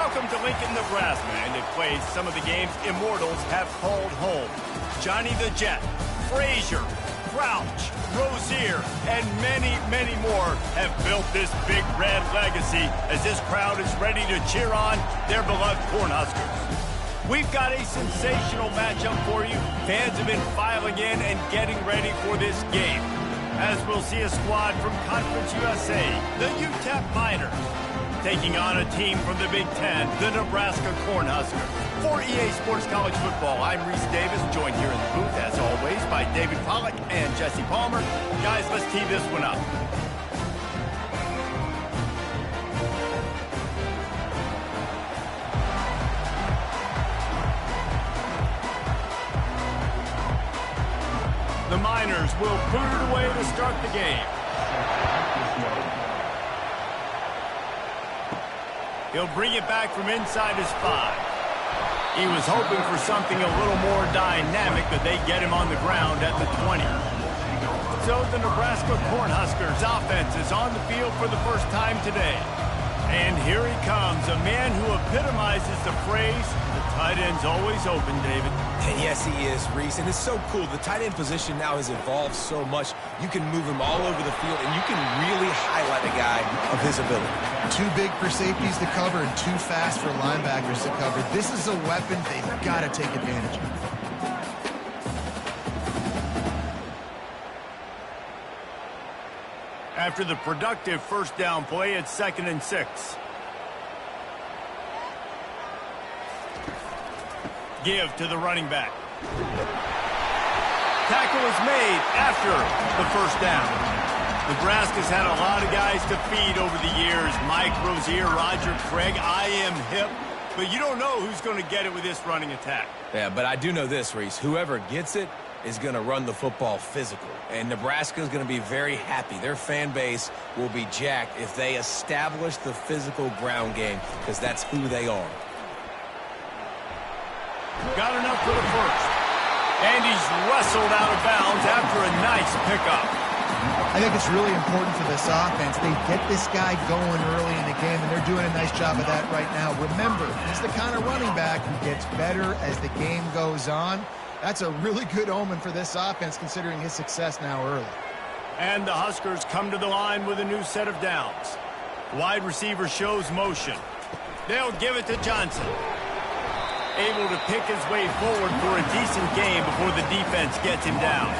Welcome to Lincoln, Nebraska, and it plays some of the games immortals have called home. Johnny the Jet, Frazier, Crouch, Rozier, and many, many more have built this big red legacy as this crowd is ready to cheer on their beloved Cornhuskers. We've got a sensational matchup for you. Fans have been filing in and getting ready for this game, as we'll see a squad from Conference USA, the UTEP Miners, taking on a team from the Big Ten, the Nebraska Cornhuskers. For EA Sports College Football, I'm Reese Davis, joined here in the booth, as always, by David Pollack and Jesse Palmer. Guys, let's tee this one up. The Miners will boot it away to start the game. He'll bring it back from inside his 5. He was hoping for something a little more dynamic, but they get him on the ground at the 20. So the Nebraska Cornhuskers offense is on the field for the first time today. And here he comes, a man who epitomizes the phrase, the tight end's always open, David. And yes, he is, Reese, and it's so cool. The tight end position now has evolved so much. You can move him all over the field, and you can really highlight a guy of his ability. Too big for safeties to cover and too fast for linebackers to cover. This is a weapon they've got to take advantage of. After the productive first down play, it's 2nd and 6. Give to the running back. Tackle is made after the first down. Nebraska's had a lot of guys to feed over the years. Mike, Rozier, Roger, Craig. I am hip. But you don't know who's going to get it with this running attack. Yeah, but I do know this, Reese. Whoever gets it is going to run the football physical. And Nebraska is going to be very happy. Their fan base will be jacked if they establish the physical ground game, because that's who they are. Got enough for the first. And he's wrestled out of bounds after a nice pickup. I think it's really important for this offense. They get this guy going early in the game, and they're doing a nice job of that right now. Remember, he's the kind of running back who gets better as the game goes on. That's a really good omen for this offense, considering his success now early. And the Huskers come to the line with a new set of downs. Wide receiver shows motion. They'll give it to Johnson. Able to pick his way forward for a decent game before the defense gets him down.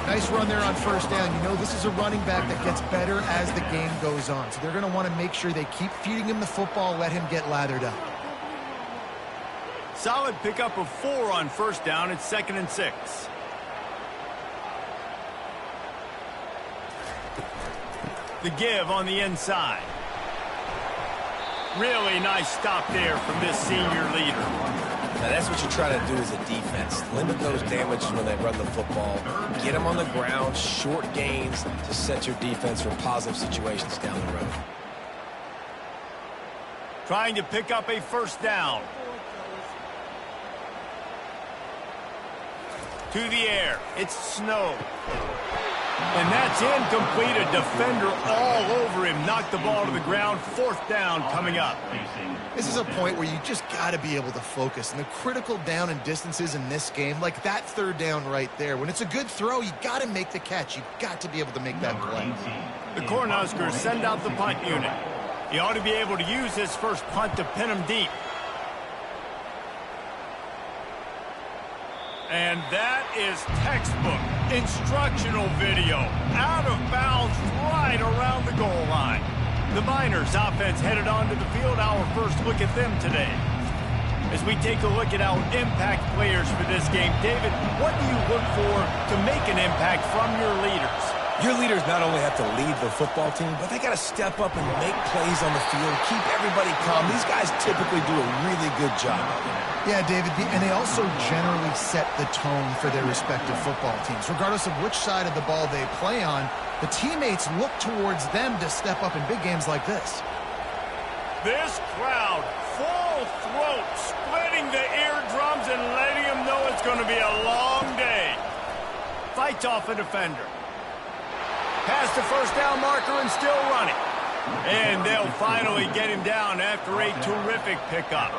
Nice run there on first down. You know, this is a running back that gets better as the game goes on. So they're going to want to make sure they keep feeding him the football, let him get lathered up. Solid pickup of 4 on first down. It's 2nd and 6. The give on the inside. Really nice stop there from this senior leader. Now, that's what you try to do as a defense. Limit those damages when they run the football. Get them on the ground, short gains to set your defense for positive situations down the road. Trying to pick up a first down. To the air. It's Snow. And that's incomplete. A defender all over him. Knocked the ball to the ground. 4th down coming up. This is a point where you just got to be able to focus. And the critical down and distances in this game, like that 3rd down right there, when it's a good throw, you got to make the catch. You got to be able to make that play. The Cornhuskers send out the punt unit. He ought to be able to use his first punt to pin him deep. And that is textbook instructional video. Out of bounds right around the goal line. The Miners offense headed onto the field. Our first look at them today. As we take a look at our impact players for this game, David, what do you look for to make an impact from your leaders? Your leaders not only have to lead the football team, but they got to step up and make plays on the field, keep everybody calm. These guys typically do a really good job of it. Yeah, David, and they also generally set the tone for their respective football teams. Regardless of which side of the ball they play on, the teammates look towards them to step up in big games like this. This crowd, full throat, splitting the eardrums and letting them know it's going to be a long day. Fights off a defender. Past the first down marker and still running. And they'll finally get him down after a terrific pickup.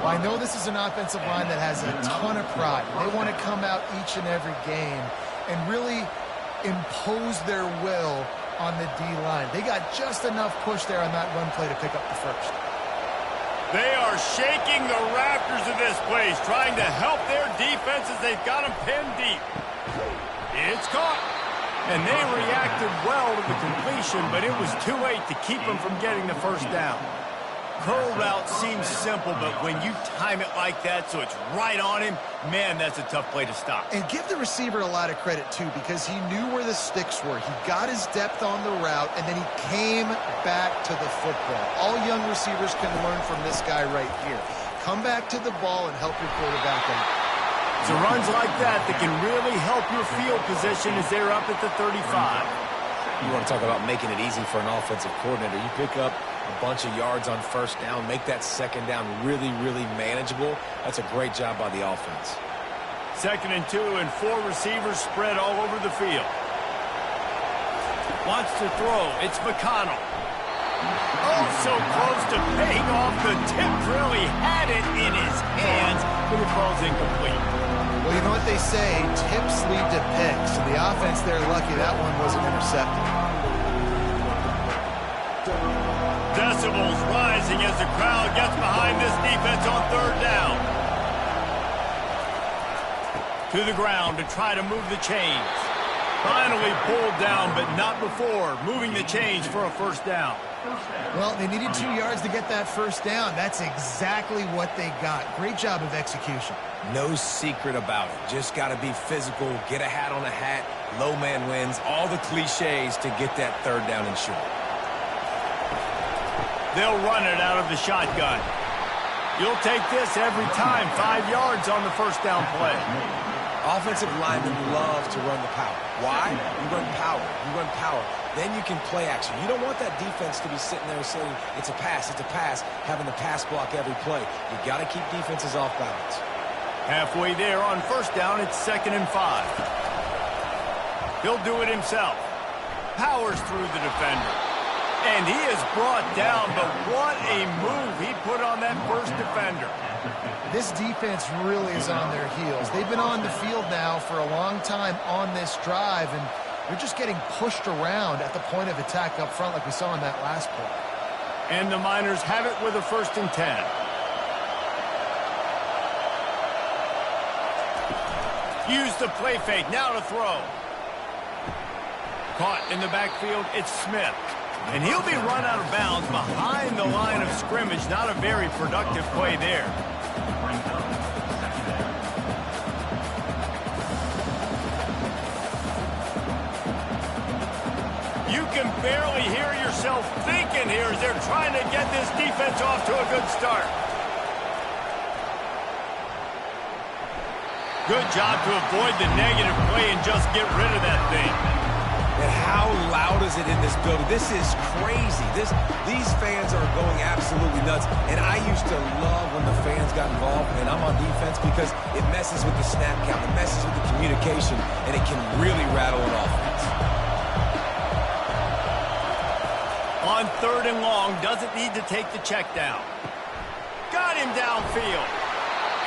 Well, I know this is an offensive line that has a ton of pride. They want to come out each and every game and really impose their will on the D-line. They got just enough push there on that run play to pick up the first. They are shaking the rafters of this place, trying to help their defense as they've got them pinned deep. It's caught. And they reacted well to the completion, but it was too late to keep them from getting the first down. Curl route seems simple, but when you time it like that so it's right on him, man, that's a tough play to stop. And give the receiver a lot of credit, too, because he knew where the sticks were. He got his depth on the route, and then he came back to the football. All young receivers can learn from this guy right here. Come back to the ball and help your quarterback out. It's runs like that that can really help your field position as they're up at the 35. You want to talk about making it easy for an offensive coordinator. You pick up a bunch of yards on first down, make that second down really, really manageable. That's a great job by the offense. 2nd and 2, and 4 receivers spread all over the field. Wants to throw. It's McConnell. Oh, so close to paying off the tip drill. He had it in his hands, but it falls incomplete. Well, you know what they say, tips lead to picks. And the offense, they're lucky that one wasn't intercepted. Decibels rising as the crowd gets behind this defense on 3rd down. To the ground to try to move the chains. Finally pulled down, but not before moving the chains for a first down. Well, they needed 2 yards to get that first down. That's exactly what they got. Great job of execution. No secret about it. Just got to be physical, get a hat on a hat, low man wins, all the cliches to get that 3rd down and short. They'll run it out of the shotgun. You'll take this every time. 5 yards on the first down play. Offensive linemen love to run the power. Why? You run power. You run power. Then you can play action. You don't want that defense to be sitting there saying, it's a pass, having the pass block every play. You got to keep defenses off balance. Halfway there on first down, it's 2nd and 5. He'll do it himself. Powers through the defender. And he is brought down, but what a move he put on that first defender. This defense really is on their heels. They've been on the field now for a long time on this drive, and they're just getting pushed around at the point of attack up front like we saw in that last play. And the Miners have it with a 1st and 10. Use the play fake, now to throw. Caught in the backfield, it's Smith. And he'll be run out of bounds behind the line of scrimmage. Not a very productive play there. You can barely hear yourself thinking here as they're trying to get this defense off to a good start. Good job to avoid the negative play and just get rid of that thing. And how loud is it in this building? This is crazy. These fans are going absolutely nuts. And I used to love when the fans got involved, and I'm on defense because it messes with the snap count, it messes with the communication, and it can really rattle an offense. On 3rd and long, doesn't need to take the check down. Got him downfield.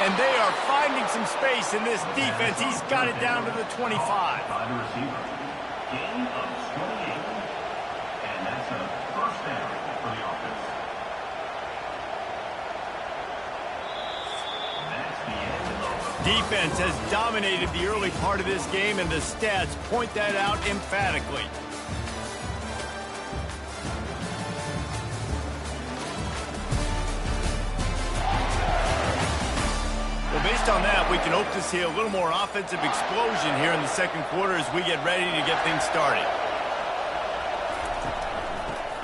And they are finding some space in this defense. He's got it down to the 25. By the receiver. Gain of 28. And that's a first down for the offense. That's the end of the Defense has dominated the early part of this game, and the stats point that out emphatically. Well, based on that, we can hope to see a little more offensive explosion here in the 2nd quarter as we get ready to get things started.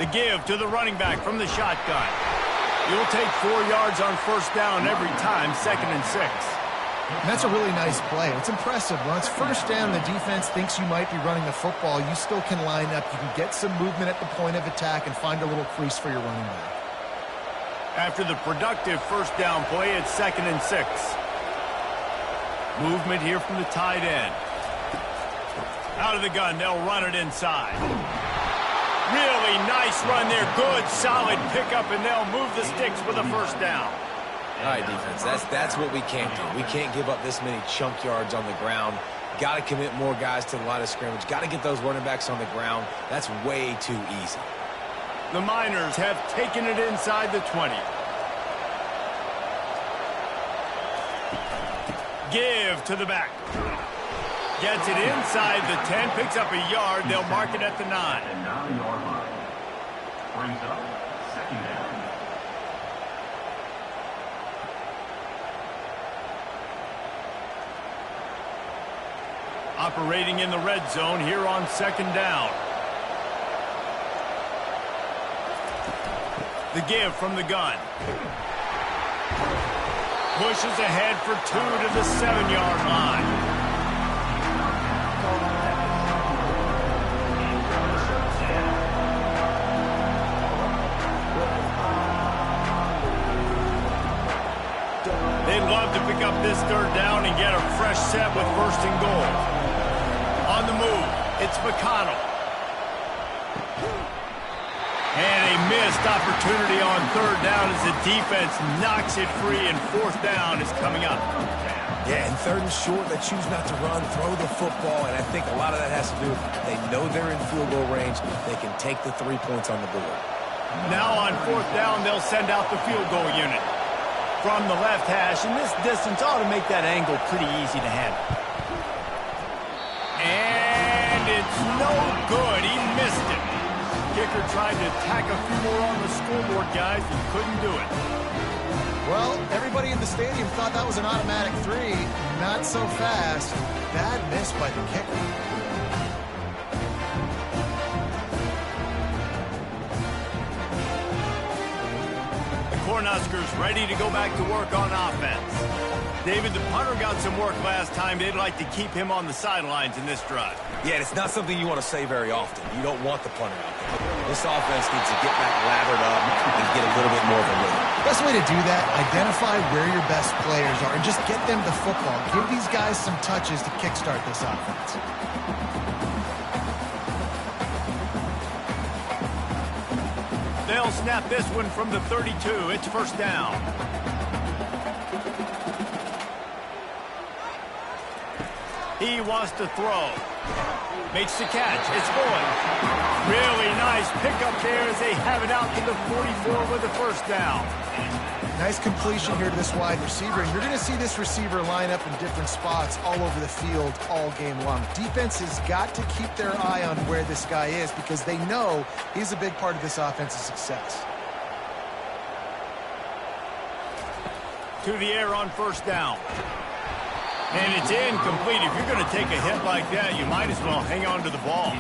The give to the running back from the shotgun. You'll take 4 yards on first down every time, 2nd and 6. And that's a really nice play. It's impressive. When it's first down, the defense thinks you might be running the football. You still can line up. You can get some movement at the point of attack and find a little crease for your running back. After the productive first down play, it's 2nd and 6. Movement here from the tight end. Out of the gun, they'll run it inside. Really nice run there. Good, solid pickup, and they'll move the sticks with a first down. All right, defense, that's what we can't do. We can't give up this many chunk yards on the ground. Got to commit more guys to the line of scrimmage. Got to get those running backs on the ground. That's way too easy. The Miners have taken it inside the 20. Give to the back. Gets it inside the 10, picks up a yard. They'll mark it at the 9. And 9-yard line. Brings up second down. Operating in the red zone here on second down. The give from the gun. Pushes ahead for 2 to the 7-yard line. They'd love to pick up this third down and get a fresh set with first and goal. On the move, it's McConnell. And a missed opportunity on third down as the defense knocks it free, and fourth down is coming up. Yeah, and third and short, they choose not to run, throw the football, and I think a lot of that has to do with they know they're in field goal range. They can take the 3 points on the board. Now on fourth down, they'll send out the field goal unit. From the left hash, and this distance ought to make that angle pretty easy to handle. And it's no good. He missed it. Kicker tried to tack a few more on the scoreboard, guys, and couldn't do it. Well, everybody in the stadium thought that was an automatic 3. Not so fast. Bad miss by the kicker. Cornhuskers ready to go back to work on offense. David, the punter got some work last time. They'd like to keep him on the sidelines in this drive. Yeah, it's not something you want to say very often. You don't want the punter out there. This offense needs to get back lathered up and get a little bit more of a rhythm. Best way to do that, identify where your best players are and just get them the football. Give these guys some touches to kickstart this offense. They'll snap this one from the 32. It's first down. He wants to throw. Makes the catch. It's going. Really nice pickup there as they have it out to the 44 with the first down. Nice completion here to this wide receiver. And you're going to see this receiver line up in different spots all over the field all game long. Defense has got to keep their eye on where this guy is because they know he's a big part of this offense's success. To the air on first down. And it's incomplete. If you're going to take a hit like that, you might as well hang on to the ball.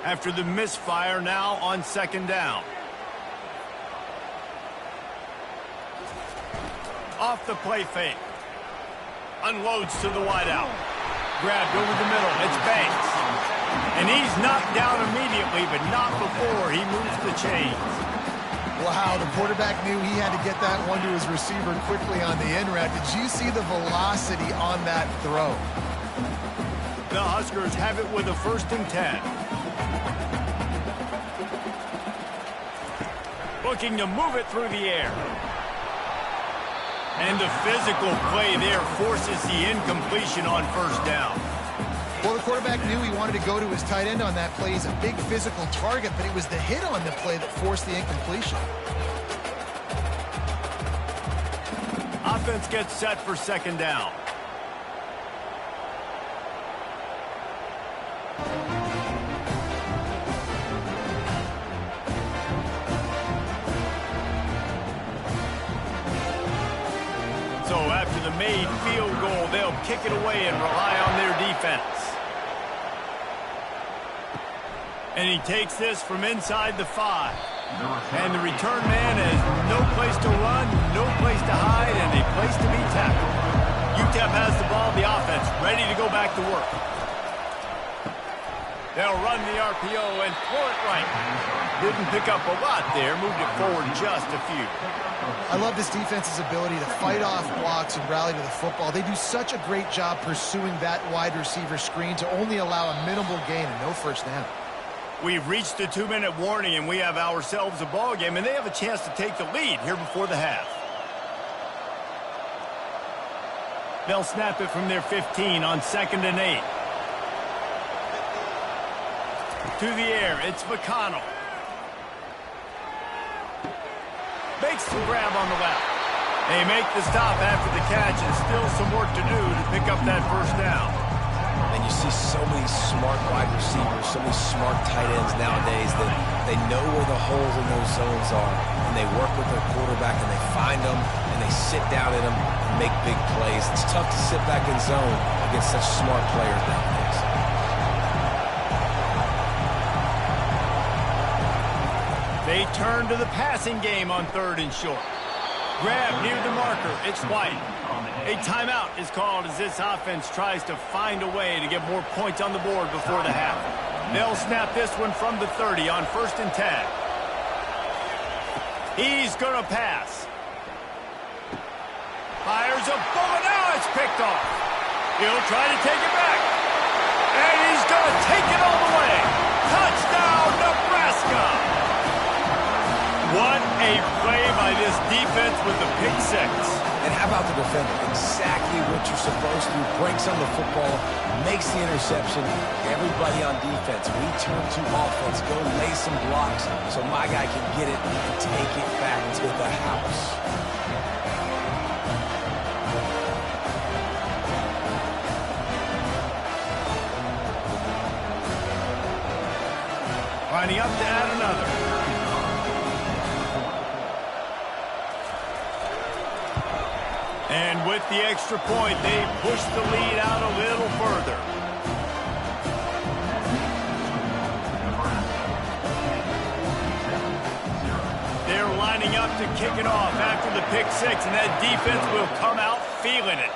After the misfire, now on second down. Off the play fake. Unloads to the wideout. Grabbed over the middle. It's Banks. And he's knocked down immediately, but not before he moves the chains. Wow, the quarterback knew he had to get that one to his receiver quickly on the in route. Did you see the velocity on that throw? The Huskers have it with a 1st and 10. Looking to move it through the air. And the physical play there forces the incompletion on first down. Well, the quarterback knew he wanted to go to his tight end on that play. He's a big physical target, but it was the hit on the play that forced the incompletion. Offense gets set for second down. So after the made field goal, they'll kick it away and rely on their defense. And he takes this from inside the 5. And the return man has no place to run, no place to hide, and a place to be tackled. UTEP has the ball, the offense ready to go back to work. They'll run the RPO and throw it right. Didn't pick up a lot there, moved it forward just a few. I love this defense's ability to fight off blocks and rally to the football. They do such a great job pursuing that wide receiver screen to only allow a minimal gain and no first down. We've reached the 2-minute warning, and we have ourselves a ball game, and they have a chance to take the lead here before the half. They'll snap it from their 15 on 2nd and 8. To the air, it's McConnell. Makes the grab on the left. They make the stop after the catch, and still some work to do to pick up that first down. And you see so many smart wide receivers, so many smart tight ends nowadays that they know where the holes in those zones are, and they work with their quarterback, and they find them, and they sit down in them and make big plays. It's tough to sit back in zone against such smart players nowadays. They turn to the passing game on 3rd and short. Grab near the marker. It's White. A timeout is called as this offense tries to find a way to get more points on the board before the half. They'll snap this one from the 30 on 1st and 10. He's going to pass. Fires a bullet. Now it's picked off. He'll try to take it back. And he's going to take it all the way. Touchdown, Nebraska! What a play by this defense with the pick 6. And how about the defender? Exactly what you're supposed to. Breaks on the football, makes the interception. Everybody on defense, we turn to offense. Go lay some blocks so my guy can get it and take it back to the house. Lining up to add another. And with the extra point, they push the lead out a little further. They're lining up to kick it off after the pick 6, and that defense will come out feeling it.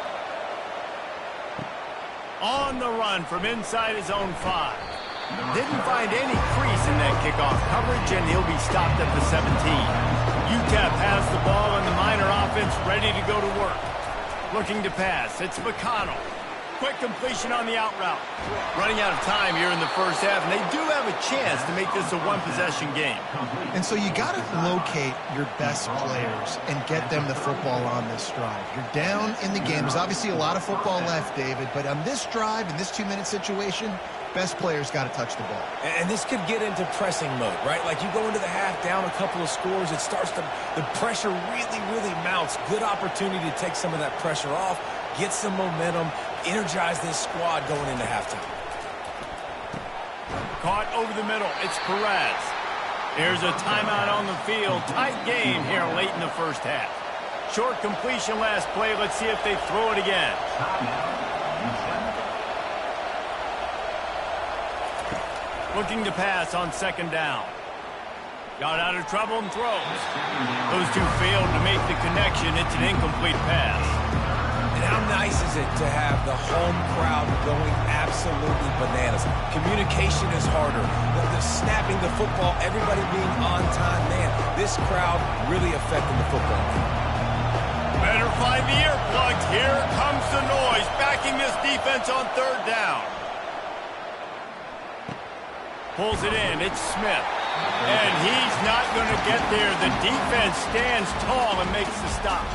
On the run from inside his own 5. Didn't find any crease in that kickoff coverage, and he'll be stopped at the 17. UTEP has the ball, and the Miner offense ready to go to work. Looking to pass. It's McConnell. Quick completion on the out route. Running out of time here in the first half, and they do have a chance to make this a one-possession game. And so you got to locate your best players and get them the football on this drive. You're down in the game. There's obviously a lot of football left, David, but on this drive, in this 2-minute situation, best players got to touch the ball. And this could get into pressing mode, right? Like you go into the half down a couple of scores, it starts to, the pressure really mounts. Good opportunity to take some of that pressure off, get some momentum, energize this squad going into halftime. Caught over the middle. It's Perez. There's a timeout on the field. Tight game here late in the first half. Short completion last play. Let's see if they throw it again. Looking to pass on 2nd down. Got out of trouble and throws. Those two failed to make the connection. It's an incomplete pass. And how nice is it to have the home crowd going absolutely bananas? Communication is harder. The snapping the football, everybody being on time. Man, this crowd really affecting the football. Better find the earplugs. Here comes the noise, backing this defense on 3rd down. Pulls it in. It's Smith. And he's not going to get there. The defense stands tall and makes the stop.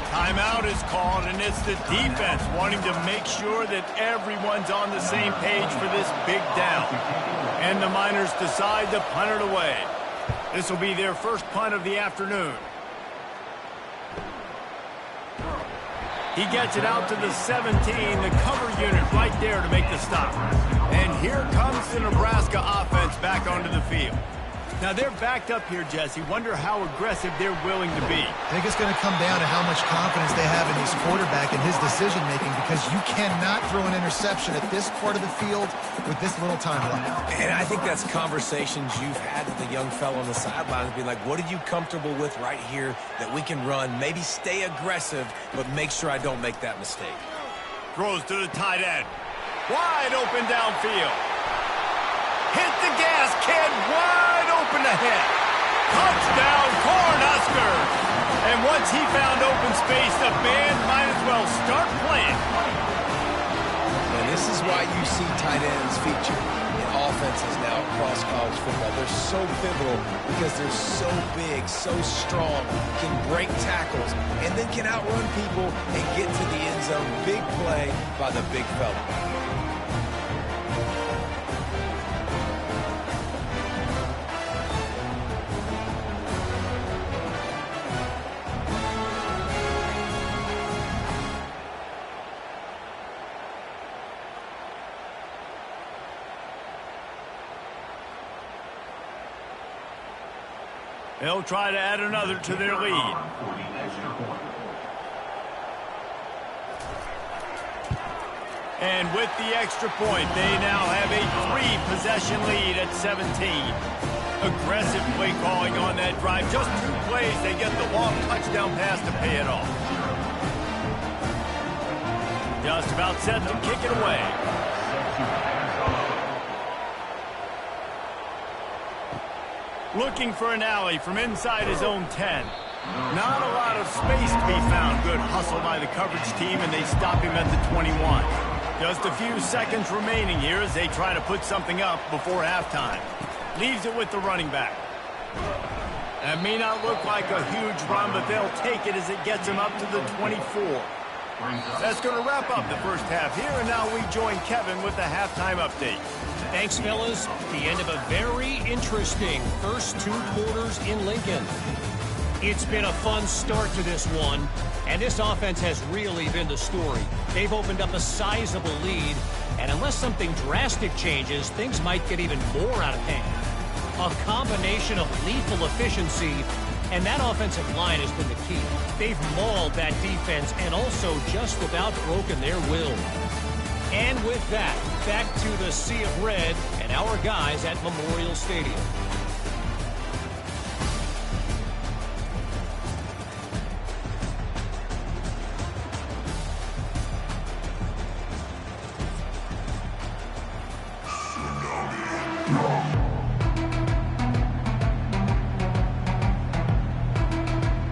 Timeout is called, and it's the defense wanting to make sure that everyone's on the same page for this big down. And the Miners decide to punt it away. This will be their first punt of the afternoon. He gets it out to the 17, the cover unit right there to make the stop. And here comes the Nebraska offense back onto the field. Now they're backed up here, Jesse. Wonder how aggressive they're willing to be. I think it's going to come down to how much confidence they have in his quarterback and his decision-making, because you cannot throw an interception at this part of the field with this little time left. And I think that's conversations you've had with the young fellow on the sidelines, being like, what are you comfortable with right here that we can run? Maybe stay aggressive, but make sure I don't make that mistake. Throws to the tight end. Wide open downfield. Hit the gas, kid. Wide open ahead. Touchdown, Cornhusker! And once he found open space, the band might as well start playing. And this is why you see tight ends featured in offenses now across college football. They're so pivotal because they're so big, so strong, can break tackles, and then can outrun people and get to the end zone. Big play by the big fella. They'll try to add another to their lead. And with the extra point, they now have a 3-possession lead at 17. Aggressive play calling on that drive. Just 2 plays, they get the long touchdown pass to pay it off. Just about set to kick it away. Looking for an alley from inside his own 10. Not a lot of space to be found. Good hustle by the coverage team, and they stop him at the 21. Just a few seconds remaining here as they try to put something up before halftime. Leaves it with the running back. That may not look like a huge run, but they'll take it as it gets him up to the 24. That's going to wrap up the first half here, and now we join Kevin with the halftime update. Thanks, fellas. The end of a very interesting first 2 quarters in Lincoln. It's been a fun start to this one, and this offense has really been the story. They've opened up a sizable lead, and unless something drastic changes, things might get even more out of hand. A combination of lethal efficiency, and that offensive line has been the key. They've mauled that defense and also just about broken their will. And with that, back to the Sea of Red and our guys at Memorial Stadium.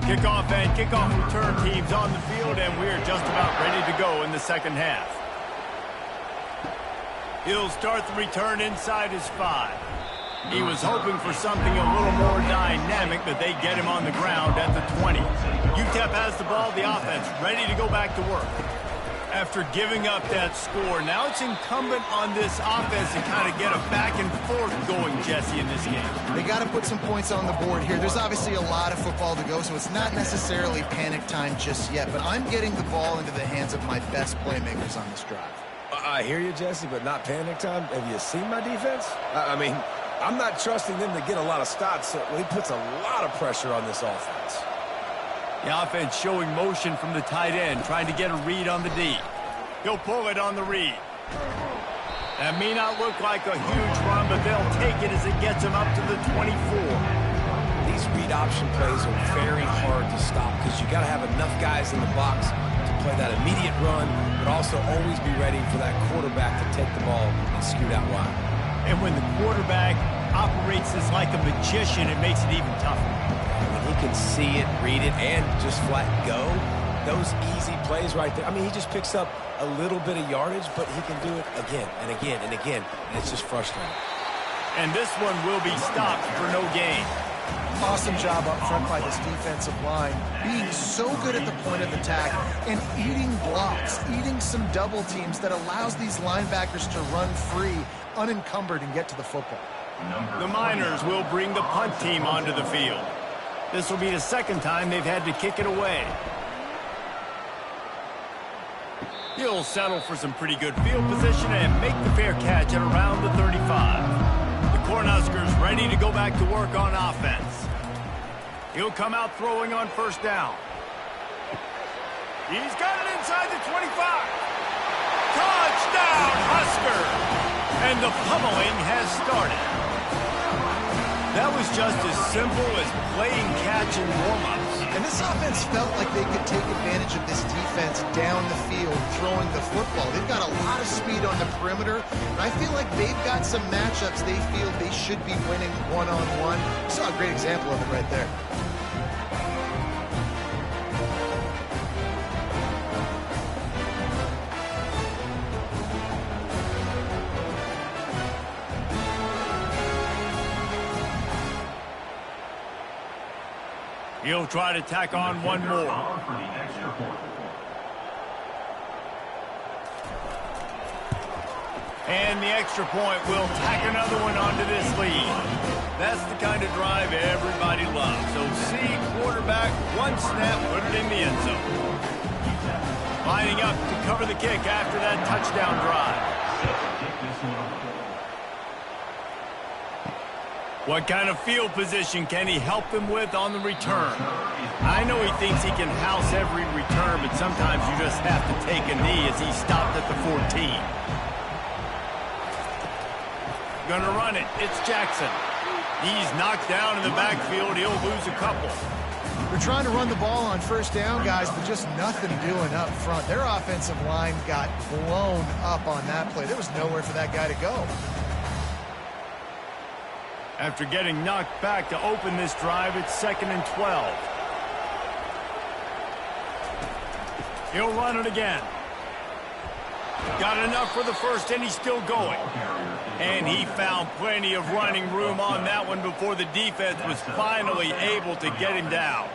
Kickoff and kickoff return teams on the field, and we're just about ready to go in the second half. He'll start the return inside his 5. He was hoping for something a little more dynamic, but they get him on the ground at the 20. UTEP has the ball, the offense ready to go back to work. After giving up that score, now it's incumbent on this offense to kind of get a back and forth going, Jesse, in this game. They got to put some points on the board here. There's obviously a lot of football to go, so it's not necessarily panic time just yet, but I'm getting the ball into the hands of my best playmakers on this drive. I hear you, Jesse, but not panic time. Have you seen my defense? I mean, I'm not trusting them to get a lot of stops, so he puts a lot of pressure on this offense. The offense showing motion from the tight end, trying to get a read on the D. He'll pull it on the read. That may not look like a huge run, but they'll take it as it gets him up to the 24. These read option plays are very hard to stop because you got to have enough guys in the box to play that immediate run, but also always be ready for that quarterback to take the ball and scoot out wide. And when the quarterback operates this like a magician, it makes it even tougher. When he can see it, read it, and just flat go, those easy plays right there. I mean, he just picks up a little bit of yardage, but he can do it again and again and again, and it's just frustrating. And this one will be stopped for no gain. Awesome job up front by this defensive line, being so good at the point of attack and eating blocks, eating some double teams that allows these linebackers to run free, unencumbered, and get to the football. The Miners will bring the punt team onto the field. This will be the second time they've had to kick it away. He'll settle for some pretty good field position and make the fair catch at around the 35. The Cornhuskers ready to go back to work on offense. He'll come out throwing on first down. He's got it inside the 25. Touchdown, Husker! And the pummeling has started. That was just as simple as playing catch and warm-ups. And this offense offense felt like they could take advantage of this defense down the field, throwing the football. They've got a lot of speed on the perimeter, and I feel like they've got some matchups they feel they should be winning one-on-one. You saw a great example of it right there. He'll try to tack on one more. And the extra point will tack another one onto this lead. That's the kind of drive everybody loves. So see quarterback, one snap, put it in the end zone. Lining up to cover the kick after that touchdown drive. What kind of field position can he help them with on the return? I know he thinks he can house every return, but sometimes you just have to take a knee as he stopped at the 14. Gonna run it. It's Jackson. He's knocked down in the backfield. He'll lose a couple. They're trying to run the ball on first down, guys, but just nothing doing up front. Their offensive line got blown up on that play. There was nowhere for that guy to go. After getting knocked back to open this drive, it's 2nd and 12. He'll run it again. Got enough for the first, and he's still going. And he found plenty of running room on that one before the defense was finally able to get him down.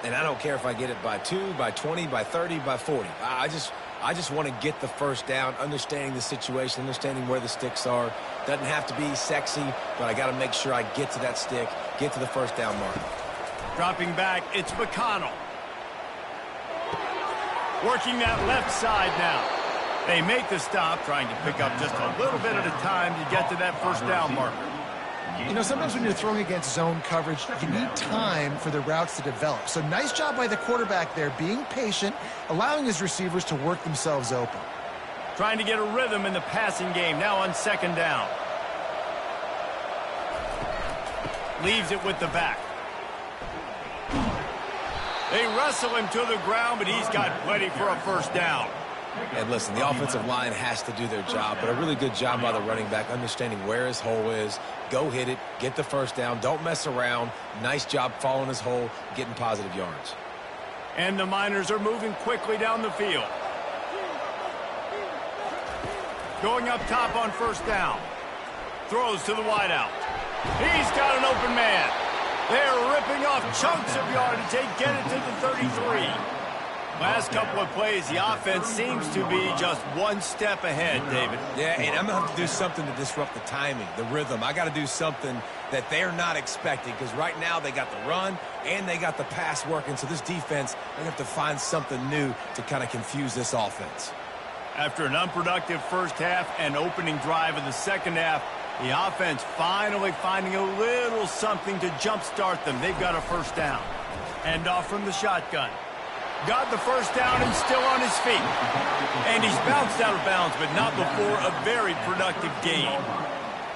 And I don't care if I get it by 2, by 20, by 30, by 40. I just want to get the first down, understanding the situation, understanding where the sticks are. Doesn't have to be sexy, but I got to make sure I get to that stick, get to the first down mark. Dropping back, it's McConnell. Working that left side now. They make the stop, trying to pick up just a little bit at a time to get to that first down marker. You know, sometimes when you're throwing against zone coverage, you need time for the routes to develop. So nice job by the quarterback there, being patient, allowing his receivers to work themselves open. Trying to get a rhythm in the passing game, now on 2nd down. Leaves it with the back. They wrestle him to the ground, but he's got plenty for a first down. And listen, the offensive line has to do their job, but a really good job by the running back, understanding where his hole is. Go hit it, get the first down, don't mess around. Nice job following his hole, getting positive yards. And the Miners are moving quickly down the field. Going up top on first down. Throws to the wideout. He's got an open man. They're ripping off chunks of yardage. They get it to the 33. Last couple of plays, the offense seems to be just one step ahead, David. Yeah, and I'm going to have to do something to disrupt the timing, the rhythm. I got to do something that they're not expecting, because right now they got the run and they got the pass working. So this defense, they have to find something new to kind of confuse this offense. After an unproductive first half and opening drive of the second half, the offense finally finding a little something to jumpstart them. They've got a first down. Hand off from the shotgun. Got the first down and still on his feet. And he's bounced out of bounds, but not before a very productive game.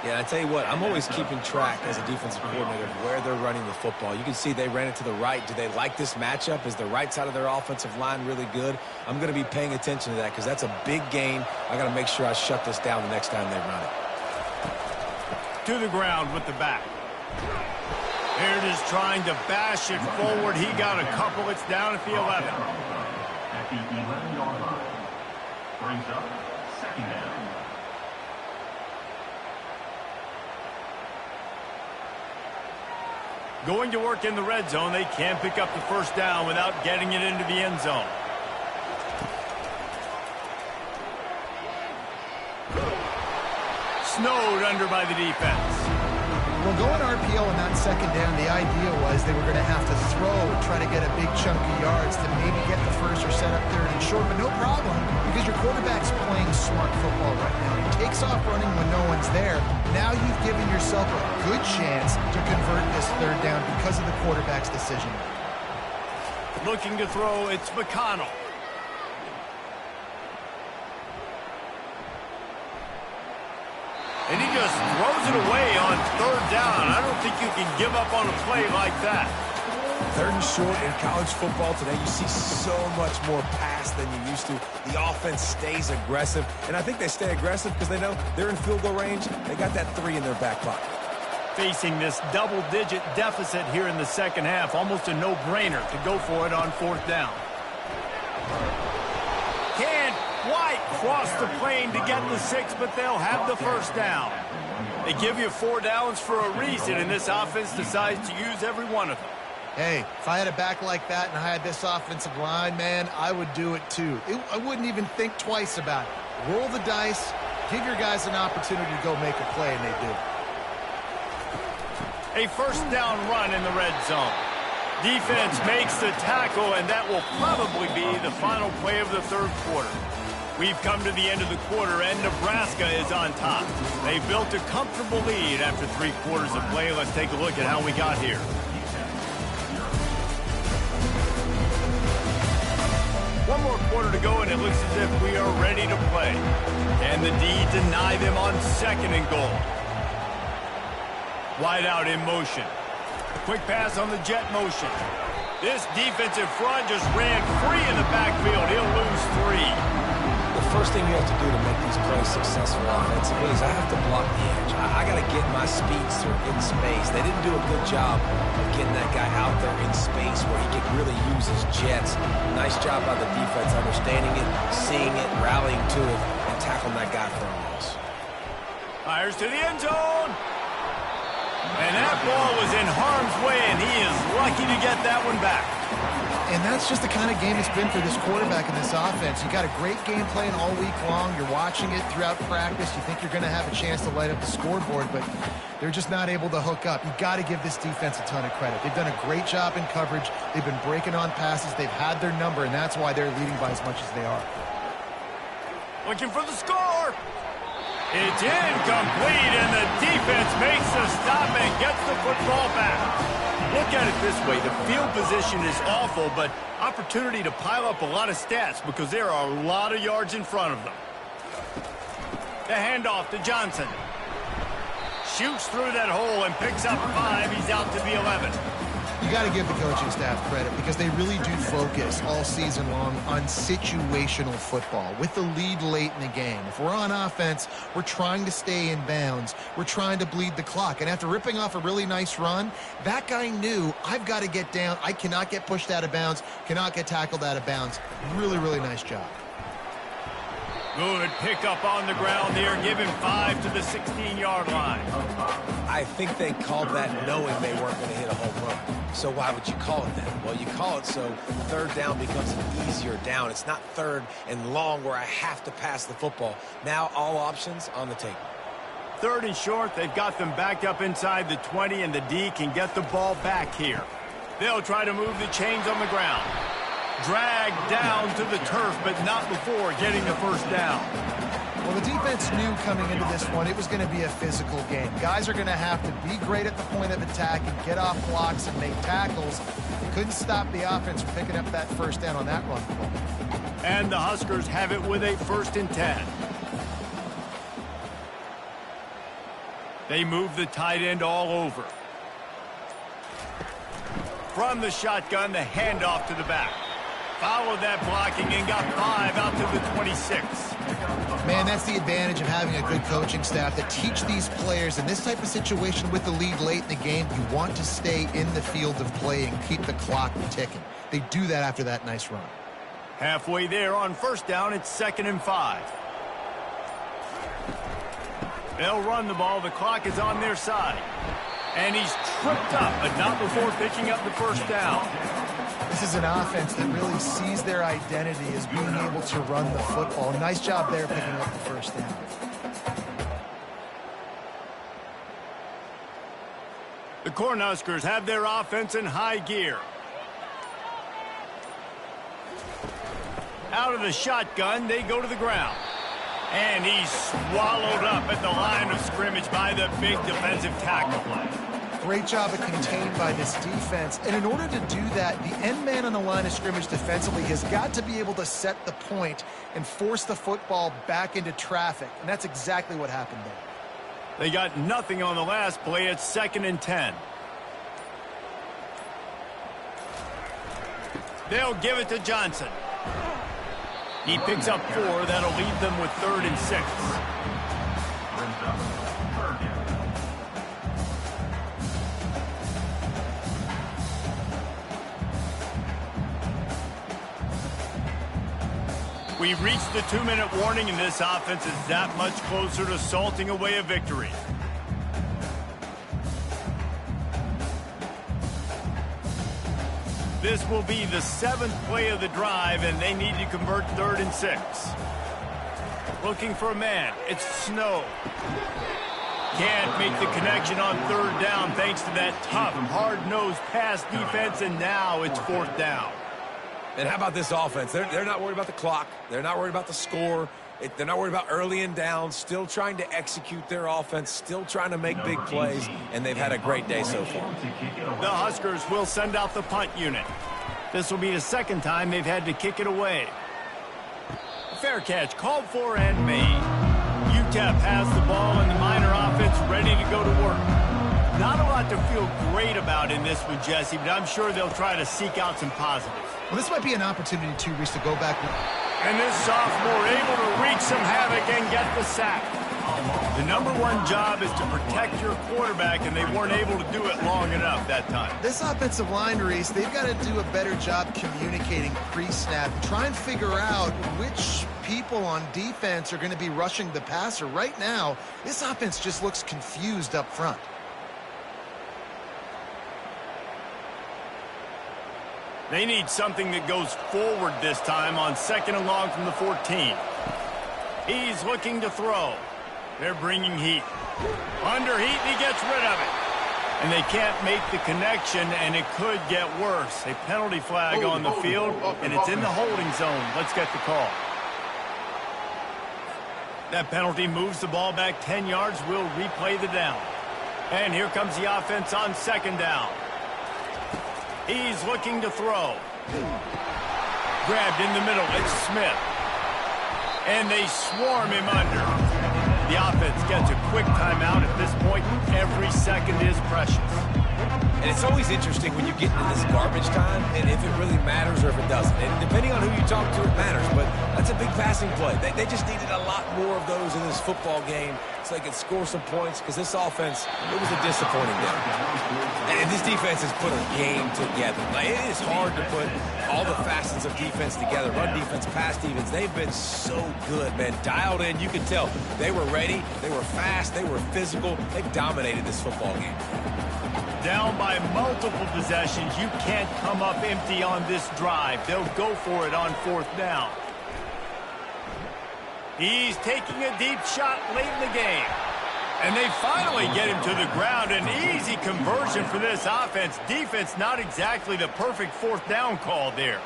Yeah, I tell you what, I'm always keeping track as a defensive coordinator of where they're running the football. You can see they ran it to the right. Do they like this matchup? Is the right side of their offensive line really good? I'm going to be paying attention to that because that's a big gain. I got to make sure I shut this down the next time they run it. To the ground with the back. Here it is, trying to bash it forward. He got a couple. It's down at the 11. At the 11-yard line. Brings up 2nd down. Going to work in the red zone. They can't pick up the first down without getting it into the end zone. Snowed under by the defense. Well, going RPO on that second down, the idea was they were going to have to throw, try to get a big chunk of yards to maybe get the first or set up 3rd and short, but no problem because your quarterback's playing smart football right now. He takes off running when no one's there. Now you've given yourself a good chance to convert this 3rd down because of the quarterback's decision. Looking to throw, it's McConnell. And he just throws it away on 3rd down. I don't think you can give up on a play like that. Third and short in college football today, you see so much more pass than you used to. The offense stays aggressive, and I think they stay aggressive because they know they're in field goal range. They got that 3 in their back pocket. Facing this double-digit deficit here in the second half, almost a no-brainer to go for it on 4th down. Can't quite cross the plane to get the 6, but they'll have the first down. They give you 4 downs for a reason, and this offense decides to use every one of them. Hey, if I had a back like that and I had this offensive line, man, I would do it too. I wouldn't even think twice about it. Roll the dice, give your guys an opportunity to go make a play, and they do. A first down run in the red zone. Defense makes the tackle, and that will probably be the final play of the third quarter. We've come to the end of the quarter, and Nebraska is on top. They built a comfortable lead after 3 quarters of play. Let's take a look at how we got here. One more quarter to go, and it looks as if we are ready to play. And the D deny them on 2nd and goal. Wide out in motion. Quick pass on the jet motion. This defensive front just ran free in the backfield. He'll lose 3. The first thing you have to do to make these plays successful offensively is I have to block the edge. I got to get my speedster in space. They didn't do a good job of getting that guy out there in space where he could really use his jets. Nice job by the defense understanding it, seeing it, rallying to it, and tackling that guy for a loss. Fires to the end zone. And that ball was in harm's way, and he is lucky to get that one back. And that's just the kind of game it's been for this quarterback in this offense. You got a great game plan all week long. You're watching it throughout practice. You think you're going to have a chance to light up the scoreboard, but they're just not able to hook up. You got to give this defense a ton of credit. They've done a great job in coverage. They've been breaking on passes. They've had their number, and that's why they're leading by as much as they are. Looking for the score. It's incomplete, and the defense makes the stop and gets the football back. Look at it this way. The field position is awful, but opportunity to pile up a lot of stats because there are a lot of yards in front of them. The handoff to Johnson. Shoots through that hole and picks up 5. He's out to the 11. You got to give the coaching staff credit because they really do focus all season long on situational football with the lead late in the game. If we're on offense, we're trying to stay in bounds. We're trying to bleed the clock. And after ripping off a really nice run, that guy knew I've got to get down. I cannot get pushed out of bounds, cannot get tackled out of bounds. Really, really nice job. Good pickup on the ground there. Give him 5 to the 16-yard line. I think they called that knowing they weren't going to hit a home run. So why would you call it that? Well, you call it so 3rd down becomes an easier down. It's not 3rd and long where I have to pass the football. Now all options on the table. 3rd and short. They've got them backed up inside the 20, and the D can get the ball back here. They'll try to move the chains on the ground. Dragged down to the turf, but not before getting the first down. Well, the defense knew coming into this one it was going to be a physical game. Guys are going to have to be great at the point of attack and get off blocks and make tackles. They couldn't stop the offense from picking up that first down on that run play. And the Huskers have it with a 1st and 10. They move the tight end all over. From the shotgun, the handoff to the back. Followed that blocking and got 5 out to the 26. Man, that's the advantage of having a good coaching staff that teach these players in this type of situation with the lead late in the game. You want to stay in the field of play and keep the clock ticking. They do that after that nice run. Halfway there on 1st down, it's 2nd and 5. They'll run the ball. The clock is on their side. And he's tripped up, but not before picking up the first down. This is an offense that really sees their identity as being able to run the football. Nice job there picking up the first down. The Cornhuskers have their offense in high gear. Out of the shotgun, they go to the ground. And he's swallowed up at the line of scrimmage by the big defensive tackle. Great job of contained by this defense. And in order to do that, the end man on the line of scrimmage defensively has got to be able to set the point and force the football back into traffic. And that's exactly what happened there. They got nothing on the last play. It's 2nd and 10. They'll give it to Johnson. He picks up 4. That'll leave them with 3rd and 6. We've reached the 2-minute warning, and this offense is that much closer to salting away a victory. This will be the 7th play of the drive, and they need to convert 3rd and 6. Looking for a man. It's Snow. Can't make the connection on 3rd down thanks to that tough, hard-nosed pass defense, and now it's 4th down. And how about this offense? They're not worried about the clock. They're not worried about the score. They're not worried about early and down. Still trying to execute their offense. Still trying to make big plays. And they've had a great day so far. The Huskers will send out the punt unit. This will be the 2nd time they've had to kick it away. Fair catch called for and made. UTEP has the ball and the Miner offense ready to go to work. Not a lot to feel great about in this one, Jesse, but I'm sure they'll try to seek out some positives. Well, this might be an opportunity, too, Reese, to go back. And this sophomore able to wreak some havoc and get the sack. The #1 job is to protect your quarterback, and they weren't able to do it long enough that time. This offensive line, Reese, they've got to do a better job communicating pre-snap. Try and figure out which people on defense are going to be rushing the passer. Right now, this offense just looks confused up front. They need something that goes forward this time on 2nd and long from the 14. He's looking to throw. They're bringing heat. Under heat, and he gets rid of it. And they can't make the connection, and it could get worse. A penalty flag on the field, and it's in the holding zone. Let's get the call. That penalty moves the ball back 10 yards. We'll replay the down. And here comes the offense on 2nd down. He's looking to throw. Grabbed in the middle. It's Smith. And they swarm him under. The offense gets a quick timeout at this point. Every second is precious. And it's always interesting when you get into this garbage time and if it really matters or if it doesn't. And depending on who you talk to, it matters. But that's a big passing play. They just needed a lot more of those in this football game so they could score some points because this offense, it was a disappointing day. And this defense has put a game together. Like, it is hard to put all the facets of defense together. Run defense, pass defense. They've been so good, man. Dialed in. You can tell they were ready. They were fast. They were physical. They've dominated this football game. Down by multiple possessions. You can't come up empty on this drive. They'll go for it on 4th down. He's taking a deep shot late in the game. And they finally get him to the ground. An easy conversion for this offense. Defense, not exactly the perfect 4th down call there.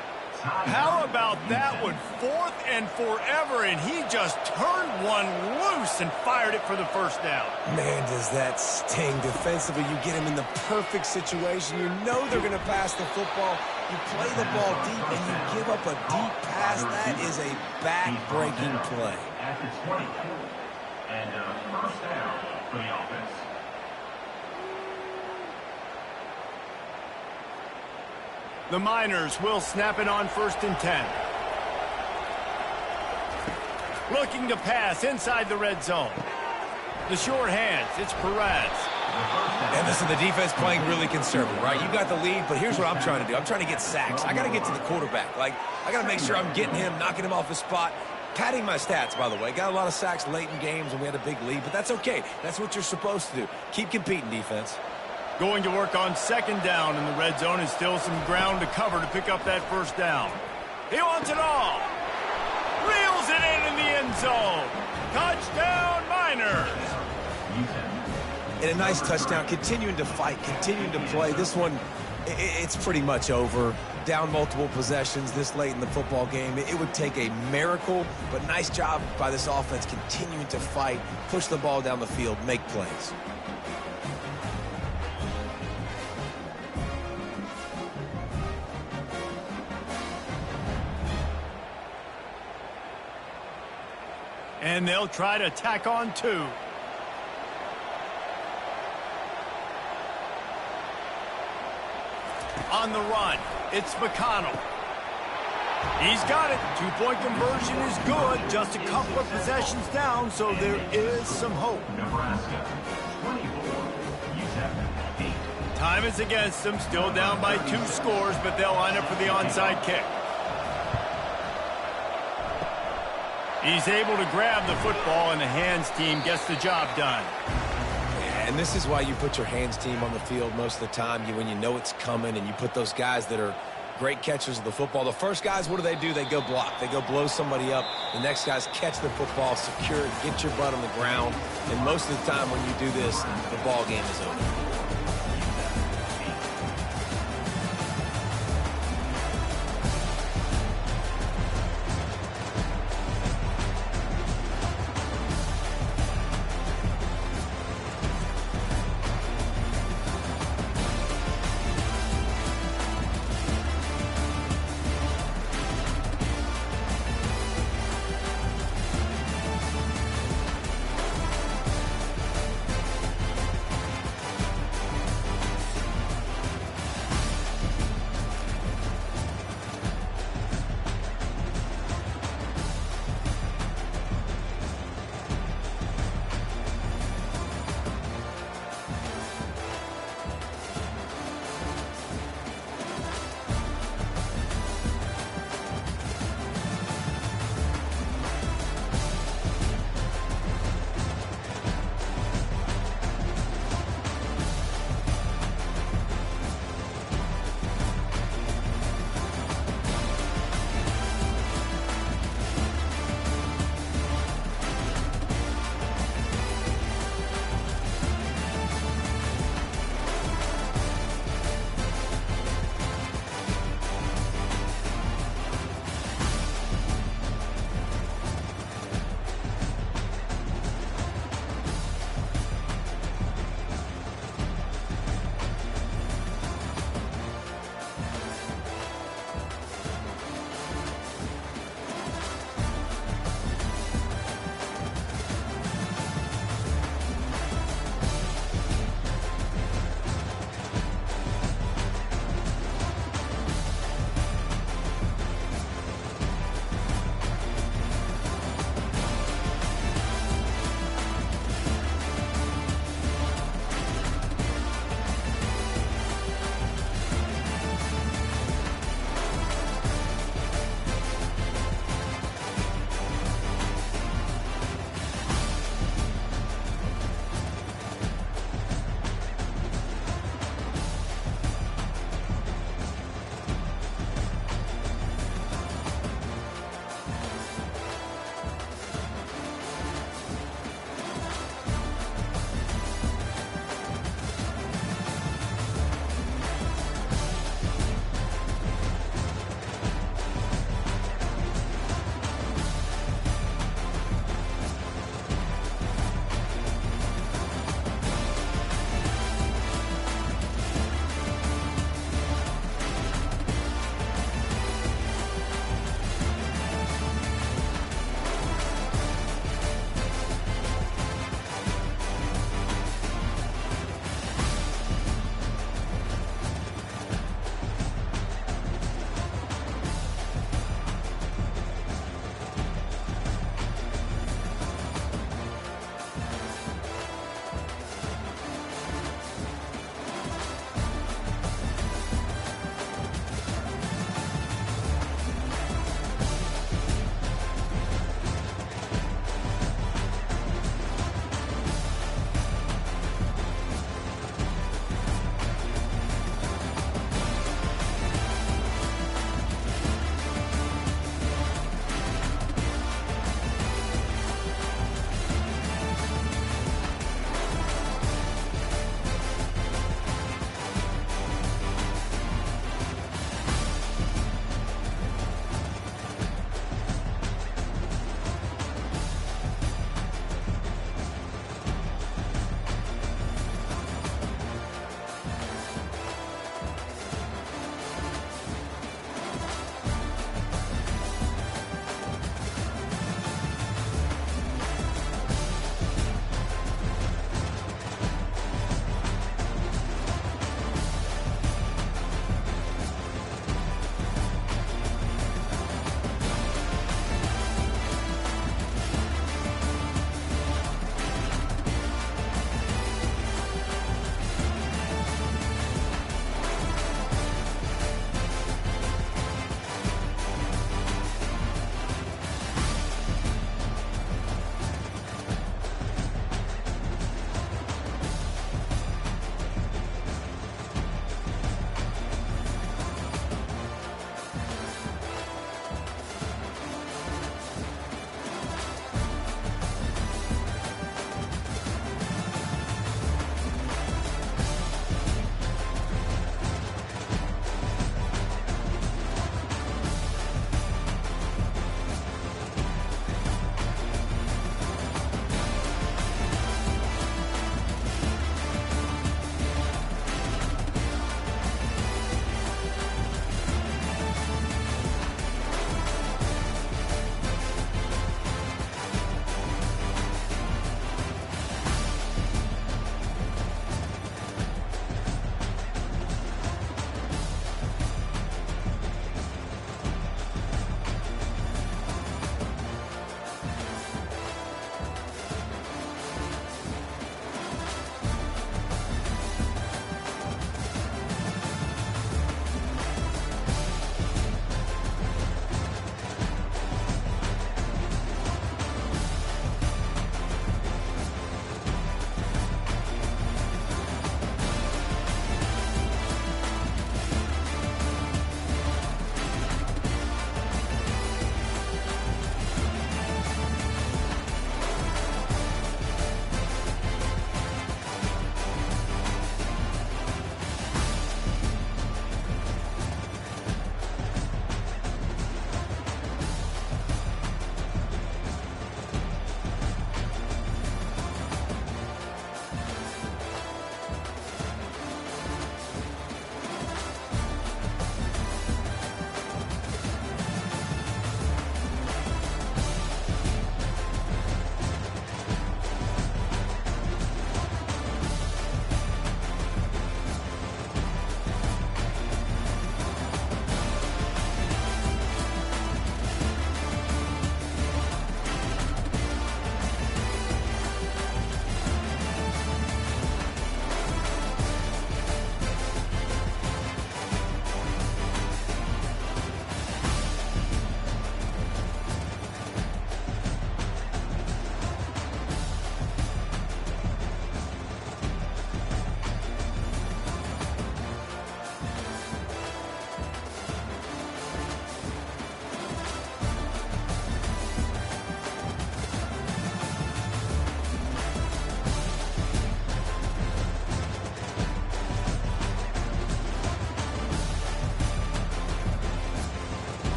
How about that one? 4th and forever, and he just turned one loose and fired it for the 1st down. Man, does that sting defensively. You get him in the perfect situation. You know they're going to pass the football. You play the ball deep, and you give up a deep pass. That is a back-breaking play. At the 22, and 1st down for the offense. The Miners will snap it on 1st and 10. Looking to pass inside the red zone. The short hands, it's Perez. And listen, the defense playing really conservative, right? You got the lead, but here's what I'm trying to do. I'm trying to get sacks. I got to get to the quarterback. Like, I got to make sure I'm getting him, knocking him off his spot. Padding my stats, by the way. Got a lot of sacks late in games when we had a big lead, but that's okay. That's what you're supposed to do. Keep competing, defense. Going to work on 2nd down in the red zone, and still some ground to cover to pick up that 1st down. He wants it all. Reels it in the end zone. Touchdown, Miners. And a nice touchdown, continuing to fight, continuing to play. This one, it's pretty much over. Down multiple possessions this late in the football game. It would take a miracle, but nice job by this offense continuing to fight, push the ball down the field, make plays. And they'll try to tack on 2. On the run, it's McConnell. He's got it. Two-point conversion is good. Just a couple of possessions down, so there is some hope. Nebraska, 24, UTEP, 8. Time is against them. Still down by 2 scores, but they'll line up for the onside kick. He's able to grab the football, and the hands team gets the job done. And this is why you put your hands team on the field most of the time. When you know it's coming, and you put those guys that are great catchers of the football. The first guys, what do? They go block. They go blow somebody up. The next guys catch the football, secure it, get your butt on the ground. And most of the time when you do this, the ball game is over.